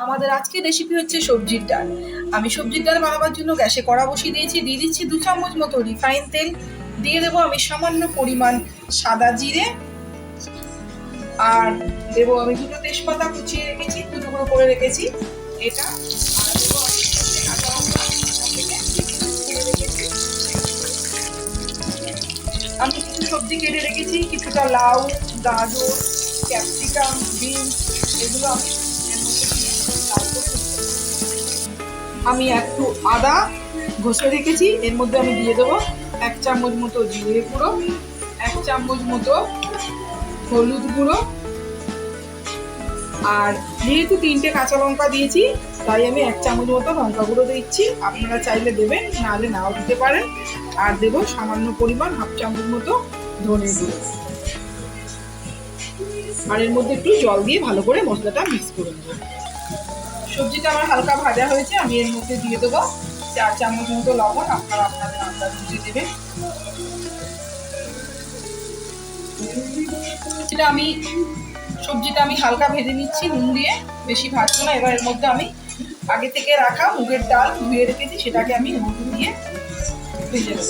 আমাদের আজকে রেসিপি হচ্ছে সবজির ডাল। আমি সবজির ডাল বানাবার জন্য গ্যাসে কড়া বসিয়ে দিয়েছি। দিয়ে দিচ্ছি 2 চামচ মতো রিফাইন তেল। দিয়ে দেবো আমি সামান্য পরিমাণ সাদা জিরে, আর দেবো আমি 2টো তেজপাতা কুচিয়ে রেখেছি, 2 টুকরো করে রেখেছি এটা। আর দেবো আমি কাঁচা লঙ্কা থেকে কেটে রেখেছি। আমি কিছু সবজি কেটে রেখেছি, কিছুটা লাউ, গাজর, ক্যাপসিকাম, বিনস, এগুলো আমি এর মধ্যে দিয়ে লাল করে আমি একটু আদা ঘষে রেখেছি, এর মধ্যে আমি দিয়ে দেবো 1 চামচ মতো জিরে গুঁড়ো, 1 চামচ মতো হলুদ গুঁড়ো, আর যেহেতু 3টে কাঁচা লঙ্কা দিয়েছি তাই আমি 1 চামচ মতো লঙ্কা গুঁড়ো দিচ্ছি। আপনারা চাইলে দেবেন, নাহলে নাও দিতে পারেন। আর দেবো সামান্য পরিমাণ 1/2 চামচ মতো ধনে গুঁড়ো। আর এর মধ্যে একটু জল দিয়ে ভালো করে মশলাটা মিক্স করে নেব। সবজিটা আমার হালকা ভাজা হয়েছে, আমি এর মধ্যে দিয়ে দেবো 4 চামচ মতো লবণ। আপনারা আপনাদের আন্দাজ বুঝে দেবেন। সবজিটা আমি হালকা ভেজে নিচ্ছি নুন দিয়ে, বেশি ভাজবো না। এবার এর মধ্যে আমি আগে থেকে রাখা মুগের ডাল ধুয়ে রেখেছি, সেটাকে আমি নুন দিয়ে ভেজে নেব।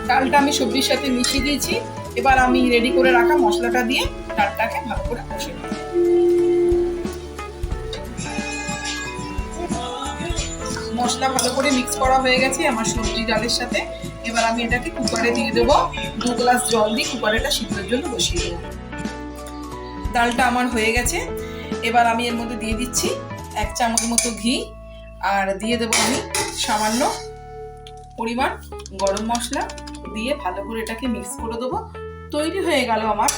ডালটা আমি সবজির সাথে মিশিয়ে দিয়েছি। এবার আমি রেডি করে রাখা মশলাটা দিয়ে ডালটাকে ভালো করে কষে নেব। মশলা ভালো করে মিক্স করা হয়ে গেছে আমার সবজি ডালের সাথে। এবার আমি এটাকে কুকারে দিয়ে দেবো। 2 গ্লাস জল দিয়ে কুকারেটা সিদ্ধর জন্য বসিয়ে দেবো। ডালটা আমার হয়ে গেছে। এবার আমি এর মধ্যে দিয়ে দিচ্ছি 1 চামচ মতো ঘি, আর দিয়ে দেবো আমি সামান্য পরিমাণ গরম মশলা দিয়ে ভালো করে এটাকে মিক্স করে দেবো। তৈরি হয়ে গেল আমার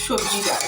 সবজি ডাল।